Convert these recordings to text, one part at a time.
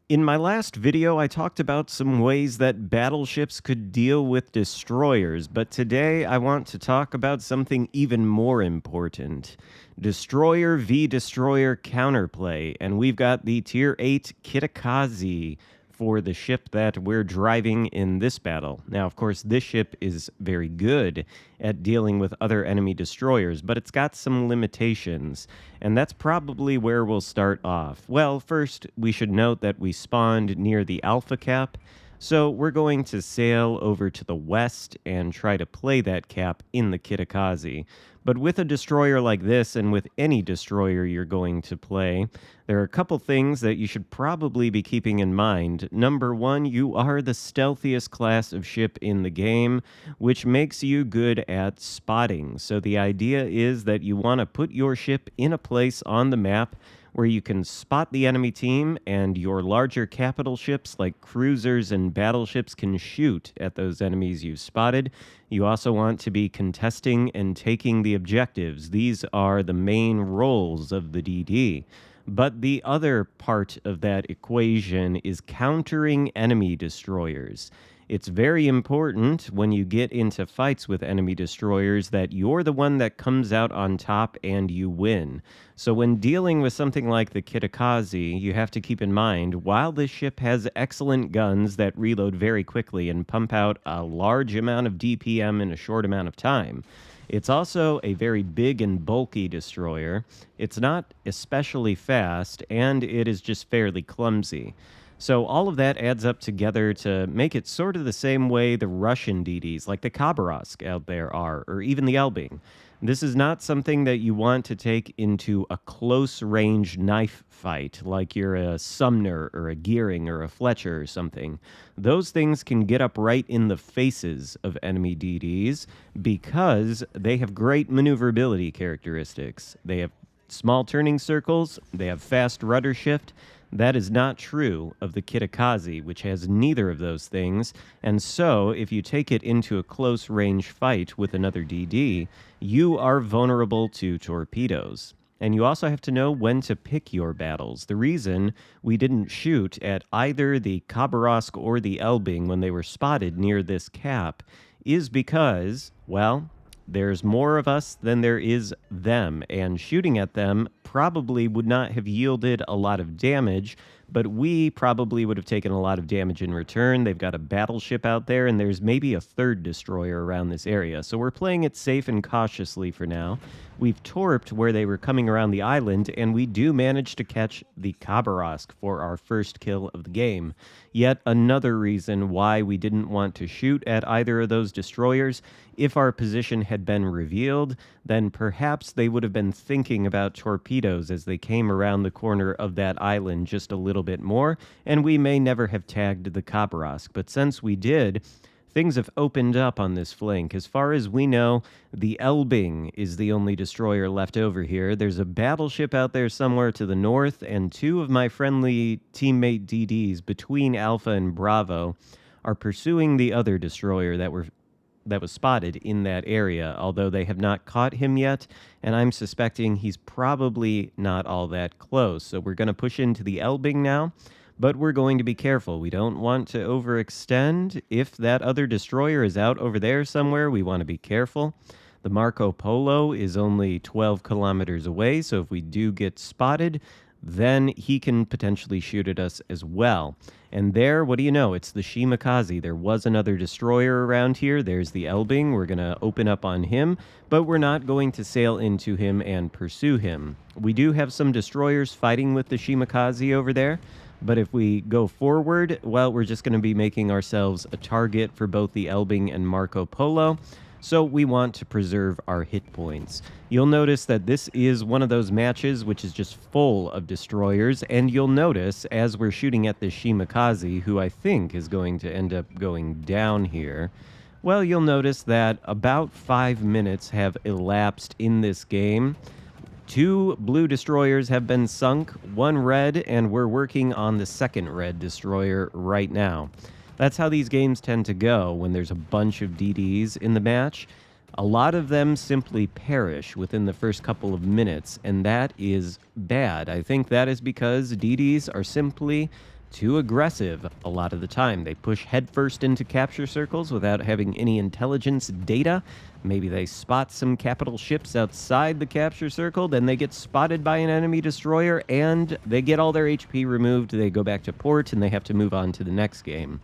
In my last video, I talked about some ways that battleships could deal with destroyers, but today I want to talk about something even more important. Destroyer v Destroyer Counterplay, and we've got the Tier 8 Kitakaze for the ship that we're driving in this battle. Now, of course, this ship is very good at dealing with other enemy destroyers, but it's got some limitations, and that's probably where we'll start off. Well, first, we should note that we spawned near the Alpha Cap, so we're going to sail over to the west and try to play that cap in the Kitakaze. But with a destroyer like this, and with any destroyer you're going to play, there are a couple things that you should probably be keeping in mind. Number one, you are the stealthiest class of ship in the game, which makes you good at spotting. So the idea is that you want to put your ship in a place on the map where you can spot the enemy team, and your larger capital ships like cruisers and battleships can shoot at those enemies you've spotted. You also want to be contesting and taking the objectives. These are the main roles of the DD. But the other part of that equation is countering enemy destroyers. It's very important when you get into fights with enemy destroyers that you're the one that comes out on top and you win. So when dealing with something like the Kitakaze, you have to keep in mind, while this ship has excellent guns that reload very quickly and pump out a large amount of DPM in a short amount of time, it's also a very big and bulky destroyer. It's not especially fast, and it is just fairly clumsy. So all of that adds up together to make it sort of the same way the Russian DDs, like the Khabarovsk out there are, or even the Elbing. This is not something that you want to take into a close-range knife fight, like you're a Sumner or a Gearing or a Fletcher or something. Those things can get up right in the faces of enemy DDs because they have great maneuverability characteristics. They have small turning circles, they have fast rudder shift. That is not true of the Kitakaze, which has neither of those things, and so if you take it into a close-range fight with another DD, you are vulnerable to torpedoes. And you also have to know when to pick your battles. The reason we didn't shoot at either the Khabarovsk or the Elbing when they were spotted near this cap is because, well, there's more of us than there is them, and shooting at them probably would not have yielded a lot of damage, but we probably would have taken a lot of damage in return. They've got a battleship out there, and there's maybe a third destroyer around this area, so we're playing it safe and cautiously for now. We've torped where they were coming around the island, and we do manage to catch the Khabarovsk for our first kill of the game. Yet another reason why we didn't want to shoot at either of those destroyers. If our position had been revealed, then perhaps they would have been thinking about torpedoes as they came around the corner of that island just a little bit more, and we may never have tagged the Khabarovsk. But since we did, things have opened up on this flank. As far as we know, the Elbing is the only destroyer left over here. There's a battleship out there somewhere to the north, and two of my friendly teammate DDs between Alpha and Bravo are pursuing the other destroyer that was spotted in that area, although they have not caught him yet, and I'm suspecting he's probably not all that close. So we're going to push into the Elbing now, but we're going to be careful. We don't want to overextend. If that other destroyer is out over there somewhere, we want to be careful. The Marco Polo is only 12 kilometers away, so if we do get spotted, then he can potentially shoot at us as well. And there, what do you know? It's the Shimakaze. There was another destroyer around here. There's the Elbing. We're going to open up on him, but we're not going to sail into him and pursue him. We do have some destroyers fighting with the Shimakaze over there, but if we go forward, well, we're just going to be making ourselves a target for both the Elbing and Marco Polo. So we want to preserve our hit points. You'll notice that this is one of those matches which is just full of destroyers, and you'll notice as we're shooting at the Shimakaze, who I think is going to end up going down here, well, you'll notice that about 5 minutes have elapsed in this game. 2 blue destroyers have been sunk, 1 red, and we're working on the second red destroyer right now. That's how these games tend to go when there's a bunch of DDs in the match. A lot of them simply perish within the first couple of minutes, and that is bad. I think that is because DDs are simply too aggressive a lot of the time. They push headfirst into capture circles without having any intelligence data. Maybe they spot some capital ships outside the capture circle, then they get spotted by an enemy destroyer and they get all their HP removed. They go back to port and they have to move on to the next game.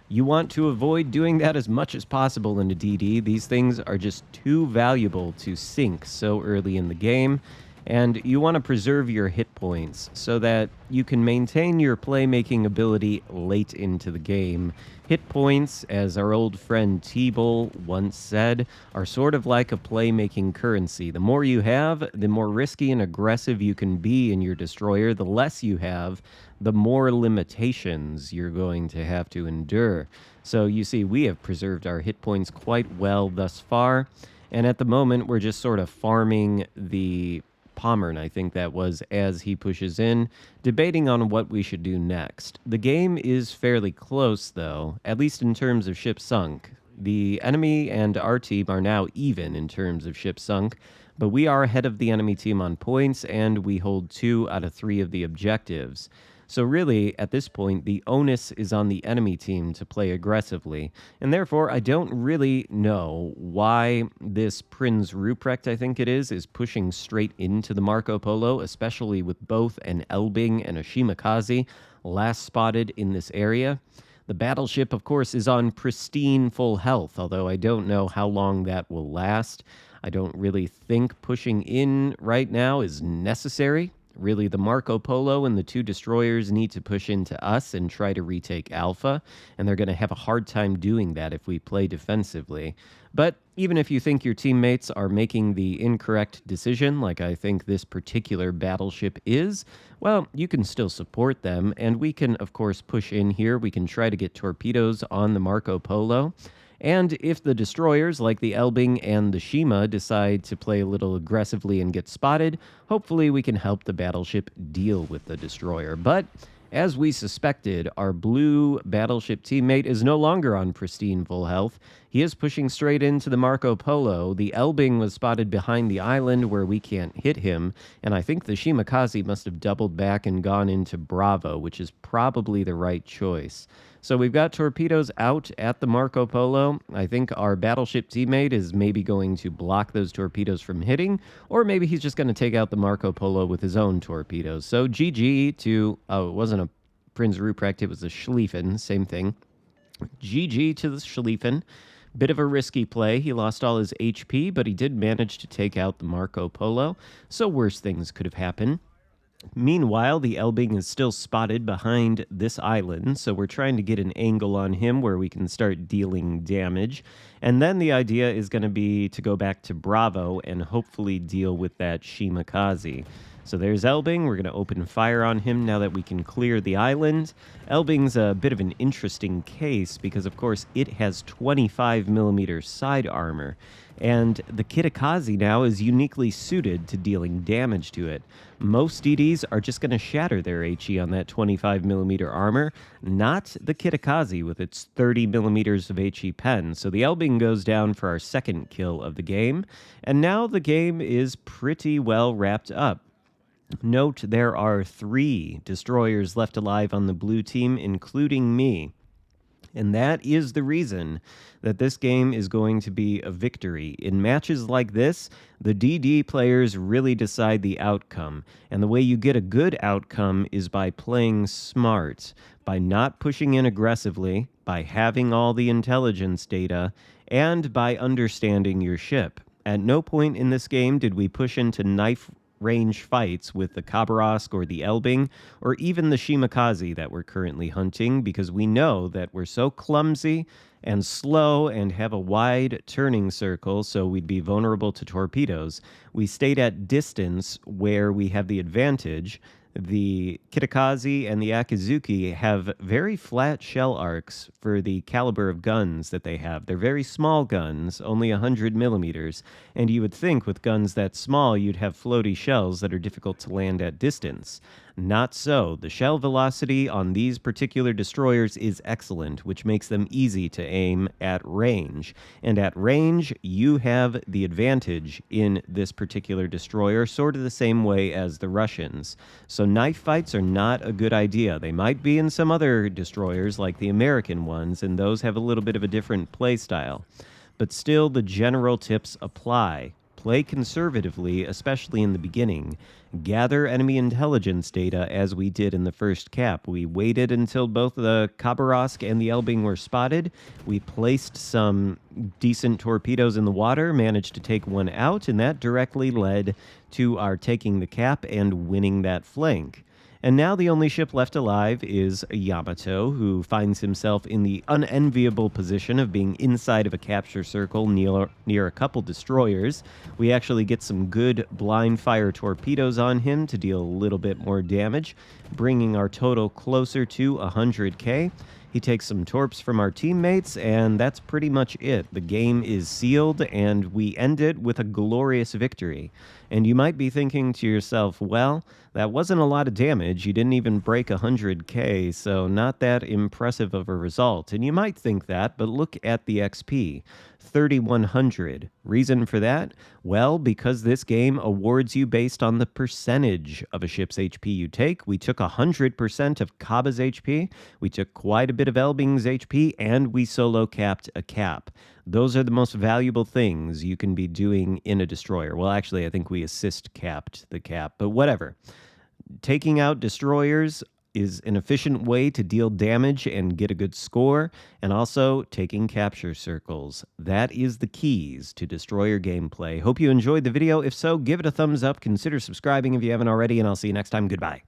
You want to avoid doing that as much as possible in a DD. These things are just too valuable to sink so early in the game. And you want to preserve your hit points so that you can maintain your playmaking ability late into the game. Hit points, as our old friend T-Bull once said, are sort of like a playmaking currency. The more you have, the more risky and aggressive you can be in your destroyer. The less you have, the more limitations you're going to have to endure. So you see, we have preserved our hit points quite well thus far. And at the moment, we're just sort of farming the Pommern, I think that was, as he pushes in, debating on what we should do next. The game is fairly close, though, at least in terms of ships sunk. The enemy and our team are now even in terms of ships sunk, but we are ahead of the enemy team on points, and we hold 2 out of 3 of the objectives. So really, at this point, the onus is on the enemy team to play aggressively, and therefore I don't really know why this Prinz Ruprecht, I think it is pushing straight into the Marco Polo, especially with both an Elbing and a Shimakaze last spotted in this area. The battleship, of course, is on pristine full health, although I don't know how long that will last. I don't really think pushing in right now is necessary. Really, the Marco Polo and the 2 destroyers need to push into us and try to retake Alpha, and they're going to have a hard time doing that if we play defensively. But even if you think your teammates are making the incorrect decision, like I think this particular battleship is, well, you can still support them, and we can, of course, push in here. We can try to get torpedoes on the Marco Polo. And if the destroyers, like the Elbing and the Shima, decide to play a little aggressively and get spotted, hopefully we can help the battleship deal with the destroyer. But as we suspected, our blue battleship teammate is no longer on pristine full health. He is pushing straight into the Marco Polo. The Elbing was spotted behind the island where we can't hit him, and I think the Shimakaze must have doubled back and gone into Bravo, which is probably the right choice. So we've got torpedoes out at the Marco Polo. I think our battleship teammate is maybe going to block those torpedoes from hitting, or maybe he's just going to take out the Marco Polo with his own torpedoes. So GG to, oh, it wasn't a Prinz Ruprecht, it was a Schlieffen, same thing. GG to the Schlieffen. Bit of a risky play. He lost all his HP, but he did manage to take out the Marco Polo, so worse things could have happened. Meanwhile, the Elbing is still spotted behind this island, so we're trying to get an angle on him where we can start dealing damage. And then the idea is going to be to go back to Bravo and hopefully deal with that Shimakaze. So there's Elbing. We're going to open fire on him now that we can clear the island. Elbing's a bit of an interesting case because, of course, it has 25mm side armor. And the Kitakaze now is uniquely suited to dealing damage to it. Most DDs are just going to shatter their HE on that 25mm armor, not the Kitakaze with its 30mm of HE pen. So the Elbing goes down for our second kill of the game, and now the game is pretty well wrapped up. Note there are 3 destroyers left alive on the blue team, including me. And that is the reason that this game is going to be a victory. In matches like this, the DD players really decide the outcome. And the way you get a good outcome is by playing smart, by not pushing in aggressively, by having all the intelligence data, and by understanding your ship. At no point in this game did we push into knife range fights with the Khabarovsk or the Elbing, or even the Shimakaze that we're currently hunting, because we know that we're so clumsy and slow and have a wide turning circle, so we'd be vulnerable to torpedoes. We stayed at distance where we have the advantage. The Kitakaze and the Akizuki have very flat shell arcs for the caliber of guns that they have. They're very small guns, only 100mm, and you would think with guns that small you'd have floaty shells that are difficult to land at distance. Not so. The shell velocity on these particular destroyers is excellent, which makes them easy to aim at range. And at range, you have the advantage in this particular destroyer, sort of the same way as the Russians. So knife fights are not a good idea. They might be in some other destroyers, like the American ones, and those have a little bit of a different play style. But still, the general tips apply. Play conservatively, especially in the beginning. Gather enemy intelligence data as we did in the first cap. We waited until both the Khabarovsk and the Elbing were spotted. We placed some decent torpedoes in the water, managed to take one out, and that directly led to our taking the cap and winning that flank. And now the only ship left alive is Yamato, who finds himself in the unenviable position of being inside of a capture circle near a couple destroyers. We actually get some good blind fire torpedoes on him to deal a little bit more damage, bringing our total closer to 100k. He takes some torps from our teammates, and that's pretty much it. The game is sealed, and we end it with a glorious victory. And you might be thinking to yourself, well, that wasn't a lot of damage. You didn't even break 100k, so not that impressive of a result. And you might think that, but look at the XP. 3,100. Reason for that? Well, because this game awards you based on the percentage of a ship's HP you take. We took 100% of Kaba's HP, we took quite a bit of Elbing's HP, and we solo capped a cap. Those are the most valuable things you can be doing in a destroyer. Well, actually, I think we assist capped the cap, but whatever. Taking out destroyers is an efficient way to deal damage and get a good score, and also taking capture circles. That is the keys to destroyer gameplay. Hope you enjoyed the video. If so, give it a thumbs up, consider subscribing if you haven't already, and I'll see you next time. Goodbye.